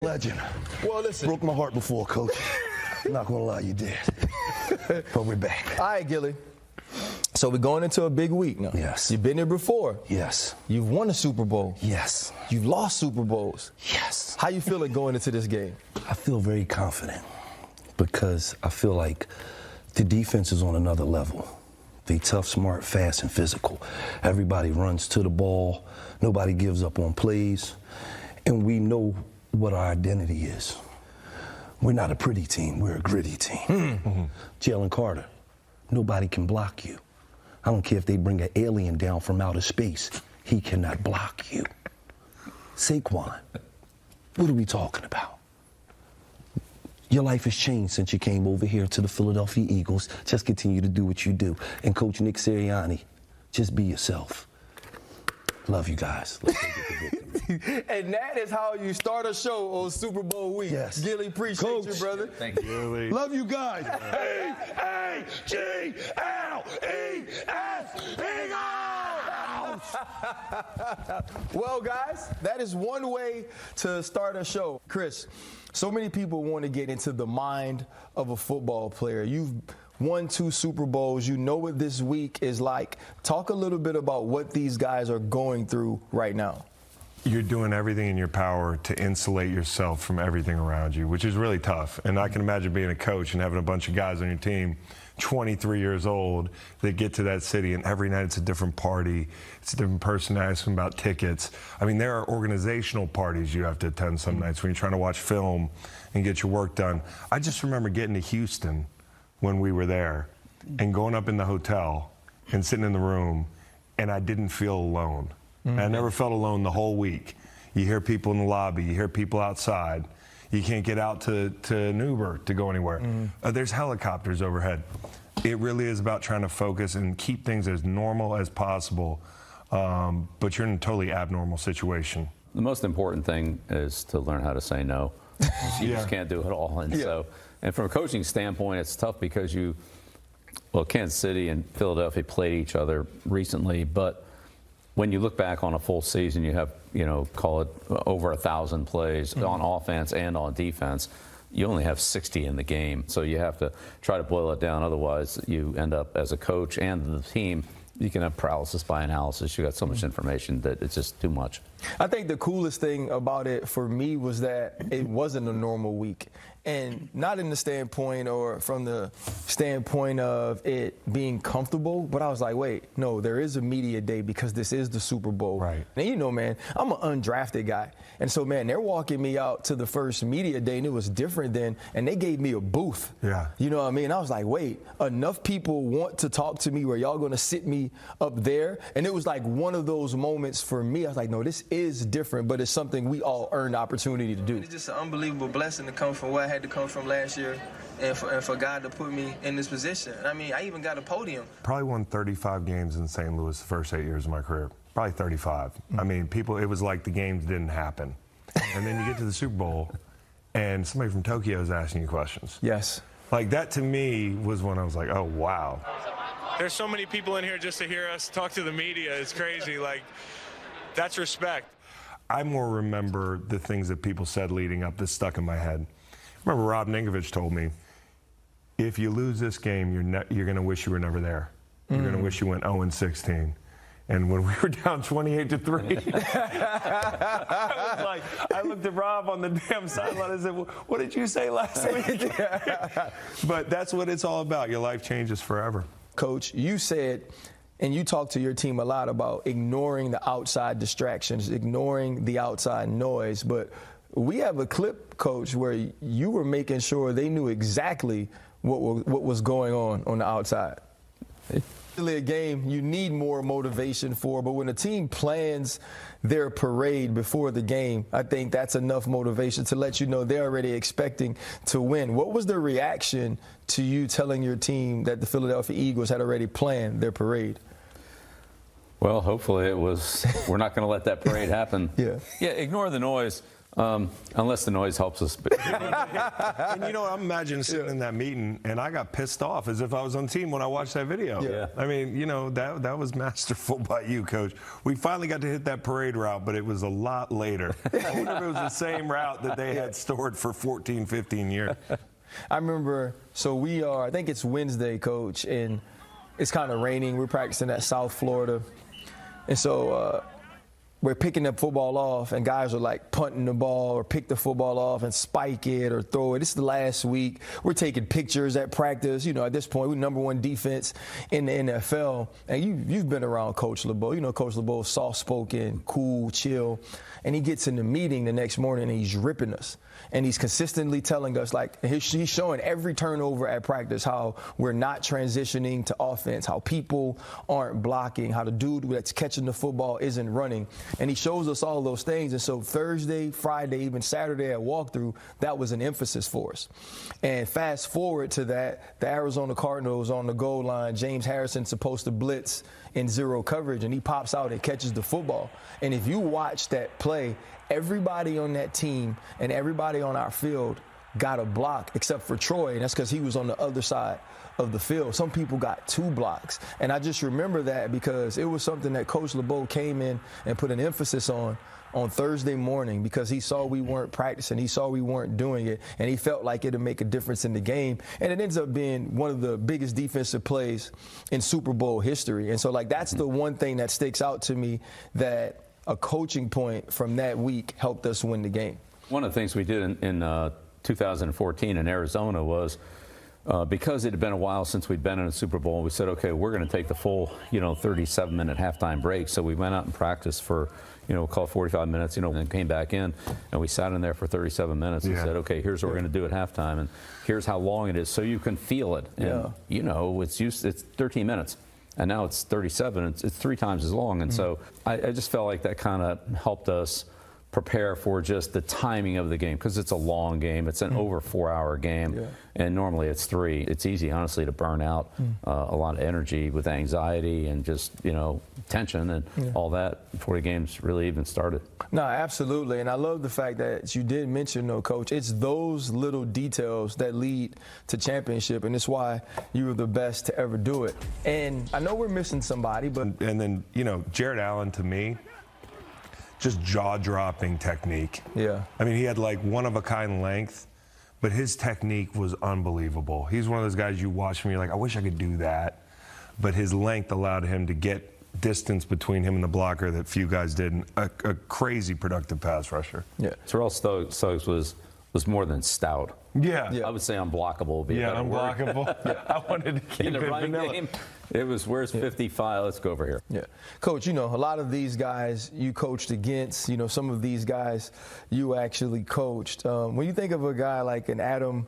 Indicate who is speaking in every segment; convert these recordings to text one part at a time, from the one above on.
Speaker 1: Legend.
Speaker 2: Well, listen.
Speaker 1: Broke my heart before, Coach. Not gonna lie, you did. But we're back.
Speaker 2: All right, Gilly. So we're going into a big week now.
Speaker 1: Yes.
Speaker 2: You've been there before.
Speaker 1: Yes.
Speaker 2: You've won a Super Bowl.
Speaker 1: Yes.
Speaker 2: You've lost Super Bowls.
Speaker 1: Yes.
Speaker 2: How you feeling going into this game?
Speaker 1: I feel very confident because I feel like the defense is on another level. They tough, smart, fast, and physical. Everybody runs to the ball. Nobody gives up on plays. And we know what our identity is. We're not a pretty team, we're a gritty team. Mm-hmm. Jalen Carter, nobody can block you. I don't care if they bring an alien down from outer space, he cannot block you. Saquon, what are we talking about? Your life has changed since you came over here to the Philadelphia Eagles. Just continue to do what you do. And Coach Nick Sirianni, just be yourself. Love you guys. Let's go get the victory.
Speaker 2: And that is how you start a show on Super Bowl week.
Speaker 1: Yes.
Speaker 2: Gilly, appreciate
Speaker 1: Coach.
Speaker 2: you, brother.
Speaker 3: Thank you.
Speaker 4: Really?
Speaker 1: Love you guys. E-A-G-L-E-S,
Speaker 2: Well, guys, that is one way to start a show. Chris, so many people want to get into the mind of a football player. You've won 2 Super Bowls. You know what this week is like. Talk a little bit about what these guys are going through right now.
Speaker 4: You're doing everything in your power to insulate yourself from everything around you, which is really tough. And I can imagine being a coach and having a bunch of guys on your team, 23 years old, that get to that city, and every night it's a different party. It's a different person asking about tickets. I mean, there are organizational parties you have to attend some nights when you're trying to watch film and get your work done. I just remember getting to Houston when we were there and going up in the hotel and sitting in the room, and I didn't feel alone. I never felt alone the whole week. You hear people in the lobby, you hear people outside. You can't get out to an Uber to go anywhere. There's helicopters overhead. It really is about trying to focus and keep things as normal as possible, but you're in a totally abnormal situation.
Speaker 3: The most important thing is to learn how to say no. You just can't do it all. And and from a coaching standpoint, it's tough because Kansas City and Philadelphia played each other recently, but when you look back on a full season, you have, call it over 1,000 plays on offense and on defense. You only have 60 in the game, so you have to try to boil it down. Otherwise, you end up, as a coach and the team, you can have paralysis by analysis. You got so much information that it's just too much.
Speaker 2: I think the coolest thing about it for me was that it wasn't a normal week. And not in the standpoint or from the standpoint of it being comfortable, but I was like, wait, no, there is a media day because this is the Super Bowl.
Speaker 4: Right.
Speaker 2: And man, I'm an undrafted guy. And so, man, they're walking me out to the first media day, and it was different then, and they gave me a booth.
Speaker 4: Yeah.
Speaker 2: You know what I mean? I was like, wait, enough people want to talk to me where y'all going to sit me up there? And it was like one of those moments for me. I was like, no, this is different, but it's something we all earned the opportunity to do.
Speaker 5: It's just an unbelievable blessing to come from where I had to come from last year and for God to put me in this position. I mean, I even got a podium.
Speaker 4: Probably won 35 games in St. Louis the first 8 years of my career. Probably 35. I mean, it was like the games didn't happen. And then you get to the Super Bowl, and somebody from Tokyo is asking you questions.
Speaker 2: Yes.
Speaker 4: Like, that to me was when I was like, oh, wow.
Speaker 6: There's so many people in here just to hear us talk to the media. It's crazy. Like, that's respect.
Speaker 4: I more remember the things that people said leading up that stuck in my head. I remember Rob Ninkovich told me, if you lose this game, you're going to wish you were never there. You're going to wish you went 0-16. And when we were down 28-3, I looked at Rob on the damn sideline and said, what did you say last week? But that's what it's all about. Your life changes forever.
Speaker 2: Coach, you said, and you talk to your team a lot about ignoring the outside distractions, ignoring the outside noise. But we have a clip, Coach, where you were making sure they knew exactly what was going on the outside. A game you need more motivation for, but when a team plans their parade before the game, I think that's enough motivation to let you know they're already expecting to win. What was the reaction to you telling your team that the Philadelphia Eagles had already planned their parade?
Speaker 3: Well, hopefully it was, we're not going to let that parade happen.
Speaker 2: Yeah,
Speaker 3: ignore the noise. Unless the noise helps us.
Speaker 4: And you know, I'm imagining sitting in that meeting, and I got pissed off as if I was on the team when I watched that video.
Speaker 3: Yeah.
Speaker 4: I mean, you know, that was masterful by you, Coach. We finally got to hit that parade route, but it was a lot later. I wonder if it was the same route that they had stored for 14, 15 years.
Speaker 2: I remember, so I think it's Wednesday, Coach, and it's kind of raining. We're practicing at South Florida. And so we're picking the football off, and guys are like punting the ball or pick the football off and spike it or throw it. It's the last week. We're taking pictures at practice. You know, at this point, we're #1 defense in the NFL. And you've been around Coach LeBeau. You know, Coach LeBeau is soft-spoken, cool, chill. And he gets in the meeting the next morning, and he's ripping us. And he's consistently telling us, like, he's showing every turnover at practice how we're not transitioning to offense, how people aren't blocking, how the dude that's catching the football isn't running. And he shows us all those things. And so Thursday, Friday, even Saturday at walkthrough, that was an emphasis for us. And fast forward to that, the Arizona Cardinals on the goal line, James Harrison's supposed to blitz in zero coverage, and he pops out and catches the football. And if you watch that play, everybody on that team and everybody on our field got a block except for Troy, and that's because he was on the other side of the field. Some people got 2 blocks. And I just remember that because it was something that Coach LeBeau came in and put an emphasis on Thursday morning because he saw we weren't practicing, he saw we weren't doing it, and he felt like it'd make a difference in the game. And it ends up being one of the biggest defensive plays in Super Bowl history. And so, like, that's the one thing that sticks out to me, that a coaching point from that week helped us win the game.
Speaker 3: One of the things we did in 2014 in Arizona was because it had been a while since we'd been in a Super Bowl, we said, okay, we're going to take the full, 37-minute halftime break. So we went out and practiced for, call it 45 minutes, and then came back in, and we sat in there for 37 minutes and said, okay, here's what we're going to do at halftime, and here's how long it is, so you can feel it. And, it's 13 minutes. And now it's 37. It's 3 times as long. And so I just felt like that kind of helped us prepare for just the timing of the game, because it's a long game. It's an over 4-hour game, and normally it's 3. It's easy, honestly, to burn out a lot of energy with anxiety and just, tension and all that before the game's really even started.
Speaker 2: No, absolutely. And I love the fact that you did mention, though, Coach, it's those little details that lead to championship, and it's why you were the best to ever do it. And I know we're missing somebody, but...
Speaker 4: And then, Jared Allen, to me, just jaw-dropping technique.
Speaker 2: Yeah.
Speaker 4: I mean, he had like one-of-a-kind length, but his technique was unbelievable. He's one of those guys you watch and you're like, I wish I could do that. But his length allowed him to get distance between him and the blocker that few guys did. And a crazy productive pass rusher.
Speaker 2: Yeah.
Speaker 3: Terrell Suggs was more than stout.
Speaker 4: Yeah.
Speaker 3: I would say unblockable would be a better
Speaker 4: unblockable.
Speaker 3: word.
Speaker 4: I wanted to keep
Speaker 3: in the
Speaker 4: it
Speaker 3: running
Speaker 4: vanilla.
Speaker 3: game. It was, where's 55? Let's go over here.
Speaker 2: Yeah. Coach, a lot of these guys you coached against, some of these guys you actually coached. When you think of a guy like an Adam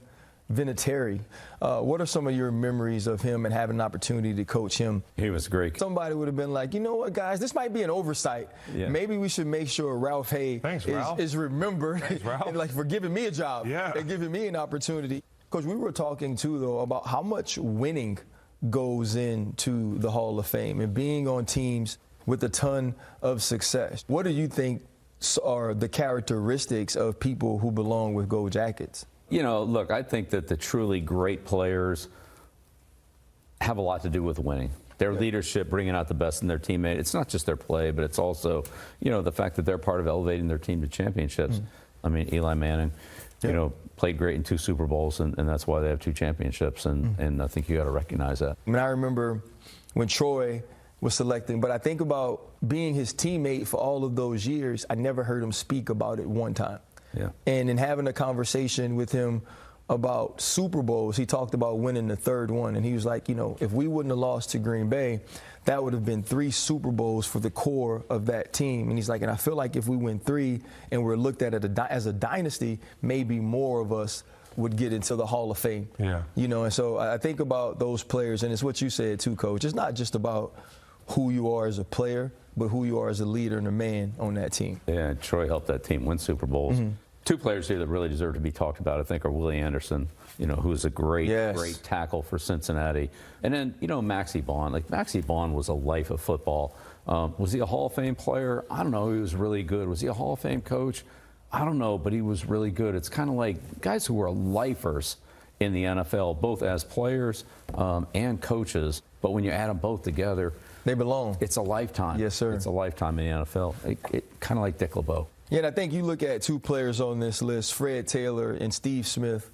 Speaker 2: Vinatieri, what are some of your memories of him and having an opportunity to coach him?
Speaker 3: He was great.
Speaker 2: Somebody would have been like, you know what, guys, this might be an oversight.
Speaker 3: Yeah.
Speaker 2: Maybe we should make sure Ralph Hay is remembered and like for giving me a job and giving me an opportunity. Coach, we were talking too, though, about how much winning goes into the Hall of Fame and being on teams with a ton of success. What do you think are the characteristics of people who belong with Gold Jackets?
Speaker 3: Look, I think that the truly great players have a lot to do with winning. Their leadership, bringing out the best in their teammate. It's not just their play, but it's also, the fact that they're part of elevating their team to championships. I mean, Eli Manning, played great in 2 Super Bowls, and that's why they have 2 championships, and I think you got to recognize that.
Speaker 2: I mean, I remember when Troy was selecting, but I think about being his teammate for all of those years, I never heard him speak about it one time.
Speaker 3: Yeah.
Speaker 2: And in having a conversation with him about Super Bowls, he talked about winning the 3rd one, and he was like, if we wouldn't have lost to Green Bay, that would have been 3 Super Bowls for the core of that team. And he's like, and I feel like if we win 3 and we're looked at as a dynasty, maybe more of us would get into the Hall of Fame.
Speaker 4: Yeah.
Speaker 2: And so I think about those players, and it's what you said too, Coach. It's not just about who you are as a player, but who you are as a leader and a man on that team.
Speaker 3: Yeah, Troy helped that team win Super Bowls. 2 players here that really deserve to be talked about, I think, are Willie Anderson, who's a great tackle for Cincinnati. And then, Maxie Baughan. Like, Maxie Baughan was a life of football. Was he a Hall of Fame player? I don't know. He was really good. Was he a Hall of Fame coach? I don't know, but he was really good. It's kind of like guys who are lifers in the NFL, both as players and coaches. But when you add them both together,
Speaker 2: they belong.
Speaker 3: It's a lifetime.
Speaker 2: Yes, sir.
Speaker 3: It's a lifetime in the NFL. It kind of like Dick LeBeau.
Speaker 2: Yeah, and I think you look at two players on this list, Fred Taylor and Steve Smith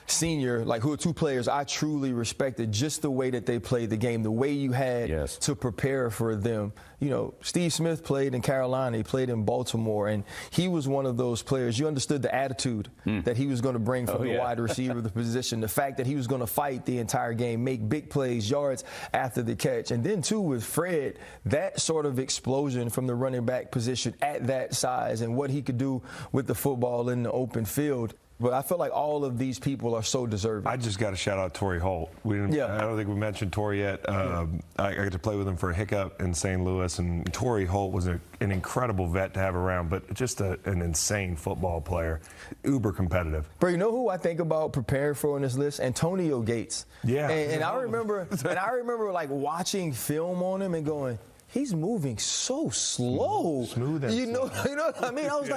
Speaker 2: Sr., like who are two players I truly respected, just the way that they played the game, the way you had to prepare for them. You know, Steve Smith played in Carolina, he played in Baltimore, and he was one of those players. You understood the attitude that he was going to bring from the wide receiver, the position, the fact that he was going to fight the entire game, make big plays, yards after the catch. And then, too, with Fred, that sort of explosion from the running back position at that size and what he could do with the football in the open field. But I feel like all of these people are so deserving.
Speaker 4: I just got to shout out Torrey Holt. I don't think we mentioned Torrey yet. I got to play with him for a hiccup in St. Louis, and Torrey Holt was an incredible vet to have around, but just an insane football player, uber competitive.
Speaker 2: Bro, you know who I think about preparing for on this list? Antonio Gates.
Speaker 4: Yeah.
Speaker 2: And I remember like watching film on him and going, he's moving so slow.
Speaker 4: Smooth and
Speaker 2: you know what I mean? I was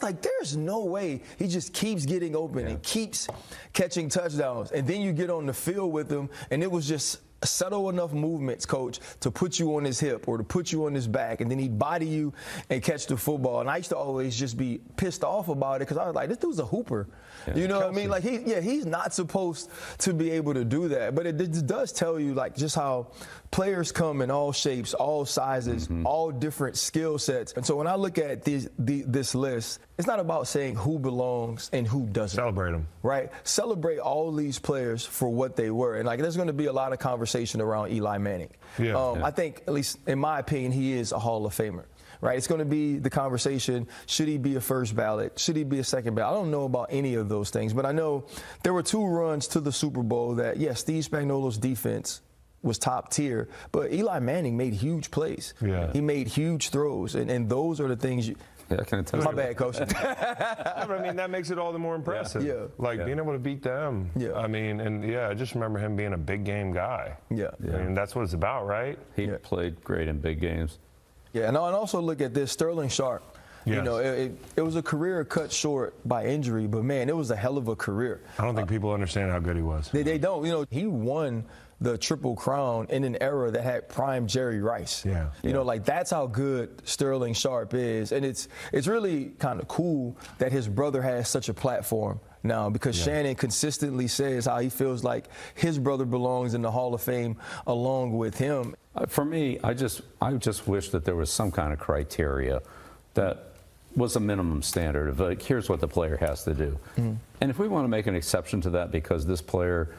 Speaker 2: like, there's no way he just keeps getting open and keeps catching touchdowns. And then you get on the field with him, and it was just subtle enough movements, coach, to put you on his hip or to put you on his back, and then he'd body you and catch the football. And I used to always just be pissed off about it because I was like, this dude's a hooper. Yeah. You know what I mean? Like, he's not supposed to be able to do that. But it does tell you, like, just how players come in all shapes, all sizes, all different skill sets. And so when I look at this list, it's not about saying who belongs and who doesn't.
Speaker 4: Celebrate them.
Speaker 2: Right? Celebrate all these players for what they were. And, like, there's going to be a lot of conversation around Eli Manning. I think, at least in my opinion, he is a Hall of Famer. Right, it's going to be the conversation, should he be a first ballot? Should he be a second ballot? I don't know about any of those things, but I know there were two runs to the Super Bowl that, yes, Steve Spagnuolo's defense was top tier, but Eli Manning made huge plays. Yeah. He made huge throws, and those are the things you –
Speaker 3: I can't tell
Speaker 2: my bad, Coach.
Speaker 4: But I mean, that makes it all the more impressive.
Speaker 2: Yeah.
Speaker 4: Like, being able to beat them. Yeah. I mean, I just remember him being a big game guy. Yeah. I mean, that's what it's about, right?
Speaker 3: He played great in big games.
Speaker 2: Yeah, and also look at this, Sterling Sharp. Yes. You know, it was a career cut short by injury, but, man, it was a hell of a career.
Speaker 4: I don't think people understand how good he was.
Speaker 2: They don't. You know, he won the Triple Crown in an era that had prime Jerry Rice. Yeah. You know, like, that's how good Sterling Sharp is. And it's really kind of cool that his brother has such a platform now, because Shannon consistently says how he feels like his brother belongs in the Hall of Fame along with him.
Speaker 3: For me, I just wish that there was some kind of criteria that was a minimum standard of, like, here's what the player has to do. And if we want to make an exception to that because this player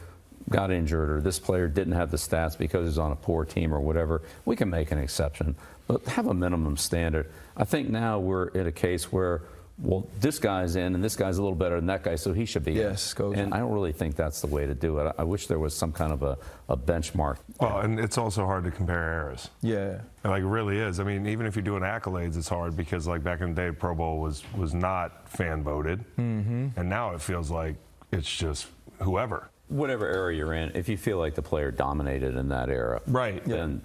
Speaker 3: got injured or this player didn't have the stats because he's on a poor team or whatever, we can make an exception. But have a minimum standard. I think now we're in a case where, well, this guy's in and this guy's a little better than that guy, so he should be in.
Speaker 2: Coach.
Speaker 3: And I don't really think that's the way to do it. I wish there was some kind of a benchmark.
Speaker 4: Well, and it's also hard to compare eras.
Speaker 2: Yeah.
Speaker 4: Like, it really is. I mean, even if you're doing accolades, it's hard because, like, back in the day, Pro Bowl was not fan voted. And now it feels like it's just whoever.
Speaker 3: Whatever era you're in, if you feel like the player dominated in that era, then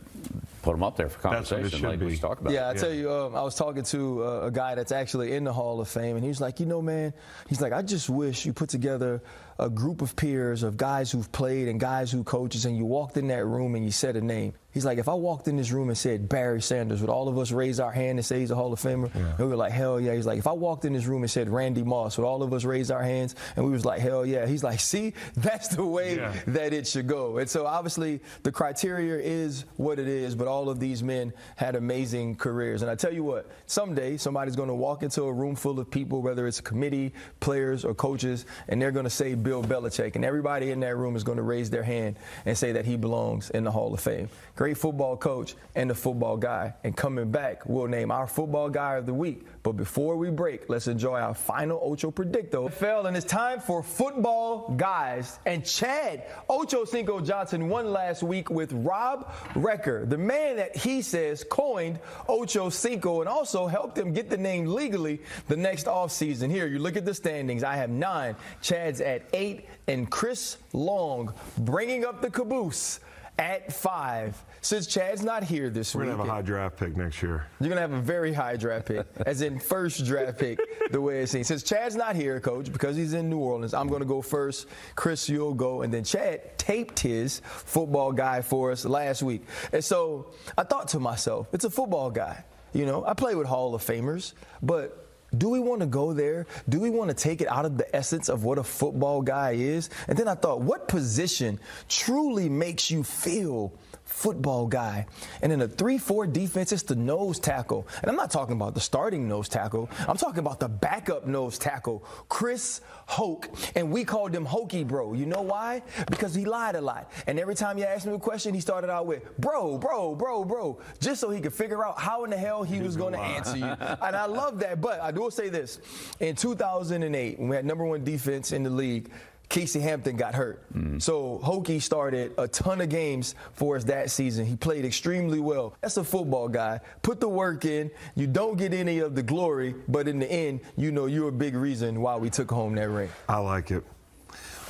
Speaker 3: put them up there for conversation, like we talked about.
Speaker 2: Yeah, I tell you, I was talking to a guy that's actually in the Hall of Fame, and he was like, you know, man, he's like, I just wish you put together a group of peers of guys who've played and guys who coaches, and you walked in that room and you said a name. He's like, if I walked in this room and said Barry Sanders, would all of us raise our hand and say he's a Hall of Famer? Yeah. And we were like, hell yeah. He's like, if I walked in this room and said Randy Moss, would all of us raise our hands? And we was like, hell yeah. He's like, see, that's the way that it should go. And so obviously the criteria is what it is, but all of these men had amazing careers. And I tell you what, someday somebody's going to walk into a room full of people, whether it's a committee, players, or coaches, and they're going to say Bill Belichick, and everybody in that room is going to raise their hand and say that he belongs in the Hall of Fame. Great football coach and the football guy. And coming back, we'll name our football guy of the week. But before we break, let's enjoy our final Ocho Predicto. And it's time for football guys. And Chad Ocho-Cinco Johnson won last week with Rob Recker, the man that he says coined Ocho-Cinco and also helped him get the name legally the next offseason. Here, you look at the standings. I have 9. Chad's at 8. And Chris Long bringing up the caboose at 5. Since Chad's not here this
Speaker 4: We're
Speaker 2: week.
Speaker 4: going to have a high draft pick next year.
Speaker 2: You're going to have a very high draft pick, as in first draft pick, the way it seems. Since Chad's not here, Coach, because he's in New Orleans, I'm going to go first. Chris, you'll go. And then Chad taped his football guy for us last week. And so I thought to myself, it's a football guy. You know, I play with Hall of Famers, but do we want to go there? Do we want to take it out of the essence of what a football guy is? And then I thought, what position truly makes you feel football guy? And in a 3-4 defense, it's the nose tackle. And I'm not talking about the starting nose tackle. I'm talking about the backup nose tackle, Chris Hoke. And we called him Hokey Bro. You know why? Because he lied a lot. And every time you asked him a question, he started out with, bro, just so he could figure out how in the hell he was going to answer you. And I love that. But I will say this. In 2008, when we had #1 defense in the league, Casey Hampton got hurt. So Hokey started a ton of games for us that season. He played extremely well. That's a football guy. Put the work in. You don't get any of the glory, but in the end, you know you're a big reason why we took home that ring.
Speaker 4: I like it.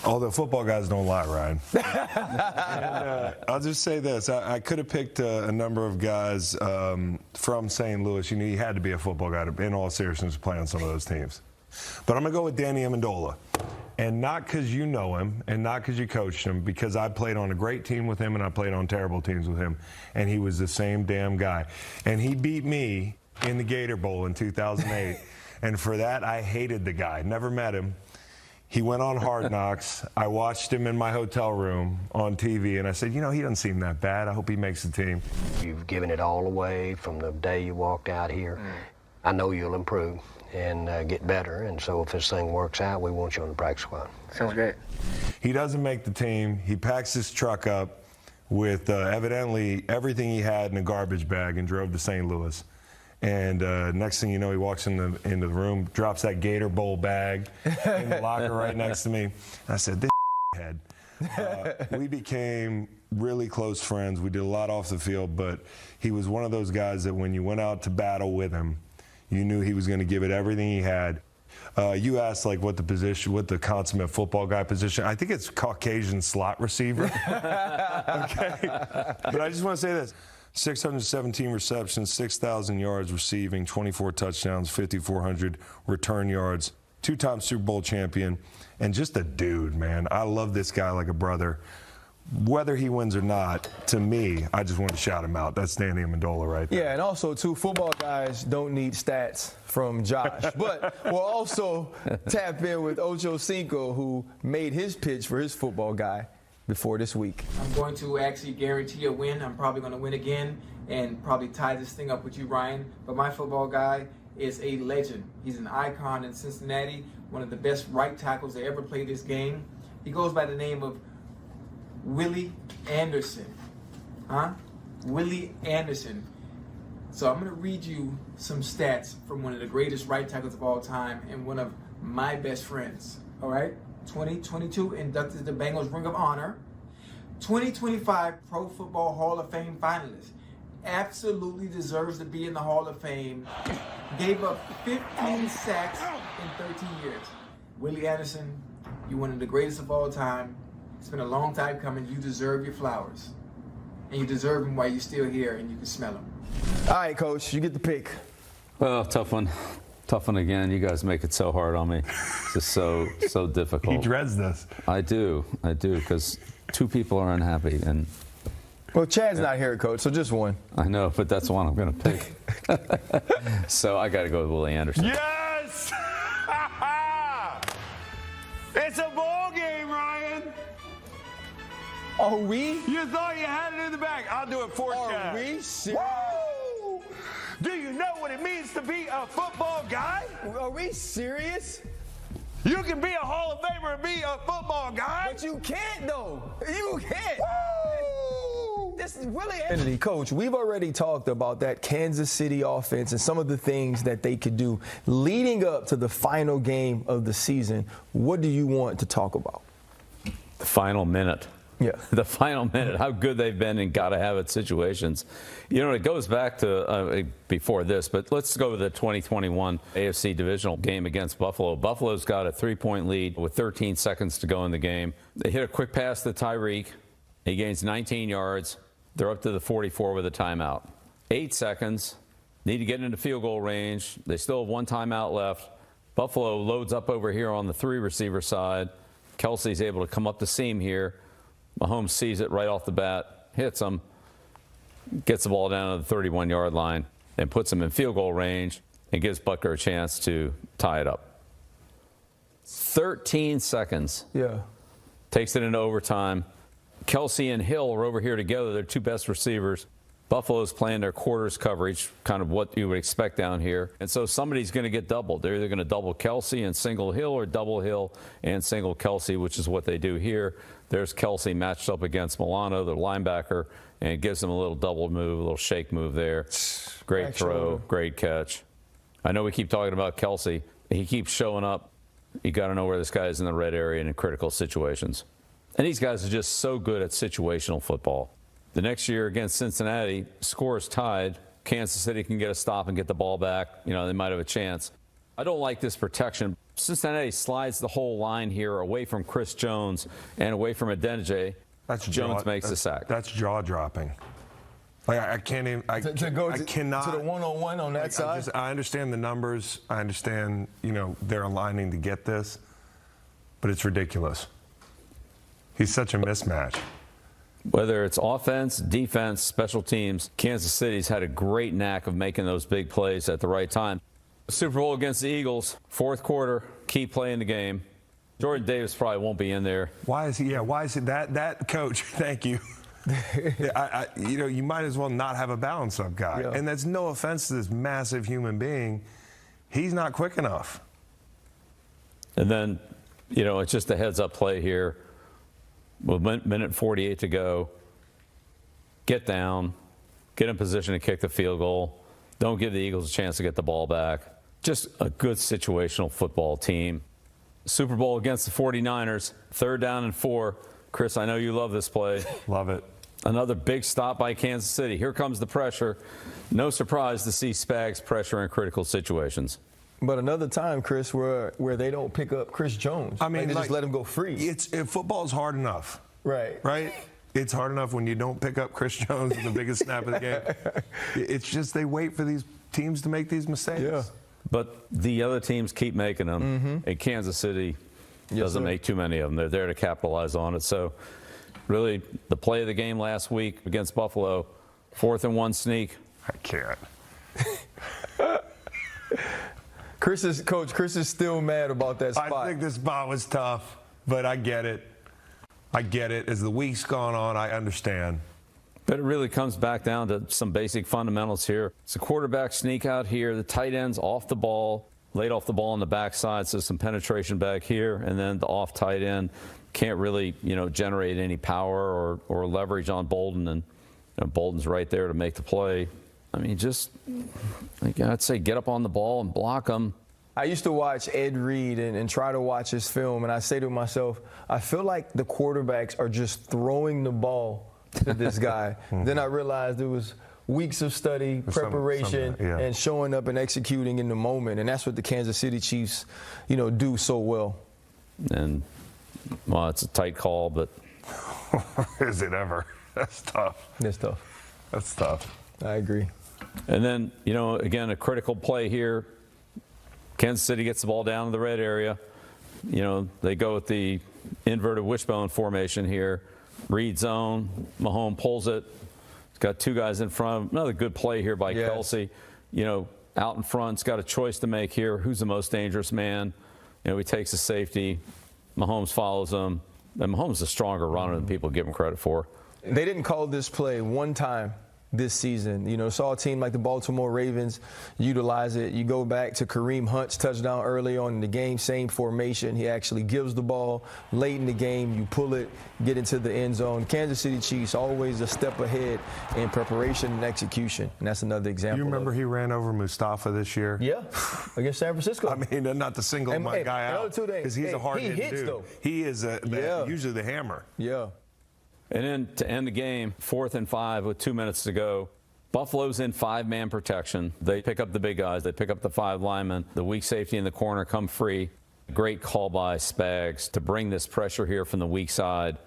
Speaker 4: Although football guys don't lie, Ryan. And, I'll just say this. I could have picked a number of guys from St. Louis. You know, you had to be a football guy to, in all seriousness, to play on some of those teams. But I'm going to go with Danny Amendola. And not because you know him and not because you coached him, because I played on a great team with him and I played on terrible teams with him. And he was the same damn guy. And he beat me in the Gator Bowl in 2008. And for that, I hated the guy. Never met him. He went on Hard Knocks. I watched him in my hotel room on TV, and I said, you know, he doesn't seem that bad. I hope he makes the team.
Speaker 7: You've given it all away from the day you walked out here. I know you'll improve and get better, and so if this thing works out, we want you on the practice squad.
Speaker 5: Sounds great.
Speaker 4: He doesn't make the team. He packs his truck up with evidently everything he had in a garbage bag and drove to St. Louis. And next thing you know, he walks into the room, drops that Gator Bowl bag in the locker right next to me. And I said, this head. We became really close friends. We did a lot off the field, but he was one of those guys that when you went out to battle with him, you knew he was going to give it everything he had. You asked like what the consummate football guy position. I think it's Caucasian slot receiver. Okay, but I just want to say this. 617 receptions, 6,000 yards receiving, 24 touchdowns, 5,400 return yards, 2-time Super Bowl champion, and just a dude, man. I love this guy like a brother. Whether he wins or not, to me, I just want to shout him out. That's Danny Amendola right there.
Speaker 2: Yeah, and also, too, football guys don't need stats from Josh. But we'll also tap in with Ocho Cinco, who made his pitch for his football guy before this week.
Speaker 8: I'm going to actually guarantee a win. I'm probably going to win again and probably tie this thing up with you, Ryan. But my football guy is a legend. He's an icon in Cincinnati, one of the best right tackles to ever play this game. He goes by the name of Willie Anderson. Willie Anderson. So I'm going to read you some stats from one of the greatest right tackles of all time and one of my best friends. All right? 2022 inducted to the Bengals Ring of Honor. 2025 Pro Football Hall of Fame finalist. Absolutely deserves to be in the Hall of Fame. Gave up 15 sacks in 13 years. Willie Anderson, you're one of the greatest of all time. It's been a long time coming. You deserve your flowers. And you deserve them while you're still here and you can smell them.
Speaker 2: All right, Coach, you get the pick.
Speaker 3: Well, tough one. Tough one again. You guys make it so hard on me. It's just so difficult.
Speaker 4: He dreads this.
Speaker 3: I do, because two people are unhappy, and
Speaker 2: Well, Chad's not here, Coach, so just one.
Speaker 3: I know, but that's the one I'm going to pick. So I got to go with Willie Anderson.
Speaker 4: Yes! It's a ball game, Ryan.
Speaker 2: Are we?
Speaker 4: You thought you had it in the bag. I'll do it for
Speaker 2: Are
Speaker 4: you.
Speaker 2: we serious?
Speaker 4: Woo! Do you know what it means to be a football guy?
Speaker 2: Are we serious?
Speaker 4: You can be a Hall of Famer and be a football guy.
Speaker 2: But you can't, though. You can't.
Speaker 4: Woo!
Speaker 2: This is really Coach, we've already talked about that Kansas City offense and some of the things that they could do leading up to the final game of the season. What do you want to talk about?
Speaker 3: The final minute.
Speaker 2: Yeah.
Speaker 3: The final minute, how good they've been in gotta-have-it situations. You know, it goes back to before this, but let's go to the 2021 AFC divisional game against Buffalo. Buffalo's got a 3-point lead with 13 seconds to go in the game. They hit a quick pass to Tyreek. He gains 19 yards. They're up to the 44 with a timeout. 8 seconds. Need to get into field goal range. They still have one timeout left. Buffalo loads up over here on the 3 receiver side. Kelsey's able to come up the seam here. Mahomes sees it right off the bat, hits him, gets the ball down to the 31-yard line, and puts him in field goal range and gives Butker a chance to tie it up. 13 seconds.
Speaker 2: Yeah.
Speaker 3: Takes it into overtime. Kelsey and Hill are over here together. They're 2 best receivers. Buffalo's playing their quarters coverage, kind of what you would expect down here. And so somebody's going to get doubled. They're either going to double Kelsey and single Hill or double Hill and single Kelsey, which is what they do here. There's Kelsey matched up against Milano, the linebacker, and it gives him a little double move, a little shake move there. Great throw, great catch. I know we keep talking about Kelsey. He keeps showing up. You got to know where this guy is in the red area and in critical situations. And these guys are just so good at situational football. The next year against Cincinnati, scores tied. Kansas City can get a stop and get the ball back. You know, they might have a chance. I don't like this protection. Cincinnati slides the whole line here away from Chris Jones and away from Adeniji. Jones makes the sack.
Speaker 4: That's jaw-dropping. Like, I can't even. I cannot.
Speaker 2: To the one-on-one on that side.
Speaker 4: I understand the numbers. I understand, they're aligning to get this, but it's ridiculous. He's such a mismatch.
Speaker 3: Whether it's offense, defense, special teams, Kansas City's had a great knack of making those big plays at the right time. Super Bowl against the Eagles, 4th quarter, key play in the game. Jordan Davis probably won't be in there.
Speaker 4: Why is he? Yeah, why is it that coach? Thank you. You might as well not have a balance up guy. Yeah. And that's no offense to this massive human being. He's not quick enough.
Speaker 3: And then, it's just a heads-up play here. With minute 48 to go, get down, get in position to kick the field goal. Don't give the Eagles a chance to get the ball back. Just a good situational football team. Super Bowl against the 49ers, 3rd down and 4. Chris, I know you love this play.
Speaker 4: Love it.
Speaker 3: Another big stop by Kansas City. Here comes the pressure. No surprise to see Spags pressure in critical situations.
Speaker 2: But another time, Chris, where they don't pick up Chris Jones. I mean, they just let him go free.
Speaker 4: If football's hard enough.
Speaker 2: Right.
Speaker 4: Right? It's hard enough when you don't pick up Chris Jones in the biggest snap of the game. It's just they wait for these teams to make these mistakes.
Speaker 2: Yeah.
Speaker 3: But the other teams keep making them. Mm-hmm. And Kansas City doesn't make too many of them. They're there to capitalize on it. So, really, the play of the game last week against Buffalo, 4th and 1 sneak.
Speaker 4: I can't.
Speaker 2: Chris is still mad about that spot.
Speaker 4: I think the spot was tough, but I get it. As the week's gone on, I understand.
Speaker 3: But it really comes back down to some basic fundamentals here. It's a quarterback sneak out here. The tight end's off the ball, laid off the ball on the backside, so some penetration back here, and then the off tight end can't really, generate any power or leverage on Bolden, and Bolden's right there to make the play. I mean, I'd say get up on the ball and block them.
Speaker 2: I used to watch Ed Reed and try to watch his film, and I say to myself, I feel like the quarterbacks are just throwing the ball to this guy. Then I realized it was weeks of study, preparation, and showing up and executing in the moment, and that's what the Kansas City Chiefs, do so well.
Speaker 3: And, well, it's a tight call, but.
Speaker 4: Is it ever? That's tough.
Speaker 2: It's tough.
Speaker 4: That's tough.
Speaker 2: I agree.
Speaker 3: And then, again, a critical play here. Kansas City gets the ball down in the red area. They go with the inverted wishbone formation here. Read zone. Mahomes pulls it. He's got 2 guys in front. Another good play here by Kelsey. Out in front's got a choice to make here. Who's the most dangerous man? He takes a safety. Mahomes follows him. And Mahomes is a stronger runner than people give him credit for.
Speaker 2: They didn't call this play one time this season. Saw a team like the Baltimore Ravens utilize it. You go back to Kareem Hunt's touchdown early on in the game, same formation. He actually gives the ball late in the game. You pull it, get into the end zone. Kansas City Chiefs always a step ahead in preparation and execution, and that's another example.
Speaker 4: You remember he ran over Mustafa this year?
Speaker 2: Yeah, against San Francisco.
Speaker 4: I mean, not to single my guy out, because he's a hard-hitting dude.
Speaker 2: Though.
Speaker 4: He is usually the hammer.
Speaker 2: Yeah.
Speaker 3: And then to end the game, 4th and 5 with 2 minutes to go. Buffalo's in 5-man protection. They pick up the big guys. They pick up the 5 linemen. The weak safety in the corner come free. Great call by Spags to bring this pressure here from the weak side.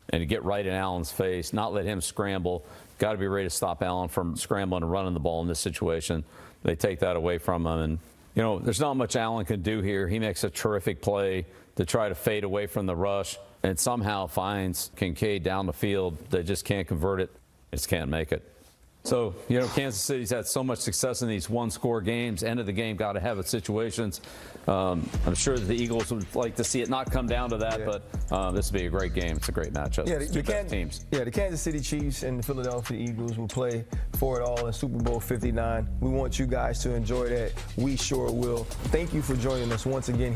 Speaker 3: and to get right in Allen's face, not let him scramble. Got to be ready to stop Allen from scrambling and running the ball in this situation. They take that away from him. And, you know, there's not much Allen can do here. He makes a terrific play to try to fade away from the rush and somehow finds Kincaid down the field. They just can't convert it. Just can't make it. So, you know, Kansas City's had so much success in these one-score games. End of the game, got to have it situations. I'm sure that the Eagles would like to see it not come down to that, but this would be a great game. It's a great matchup.
Speaker 2: Yeah,
Speaker 3: Two best teams.
Speaker 2: Yeah, the Kansas City Chiefs and the Philadelphia Eagles will play for it all in Super Bowl 59. We want you guys to enjoy that. We sure will. Thank you for joining us once again here.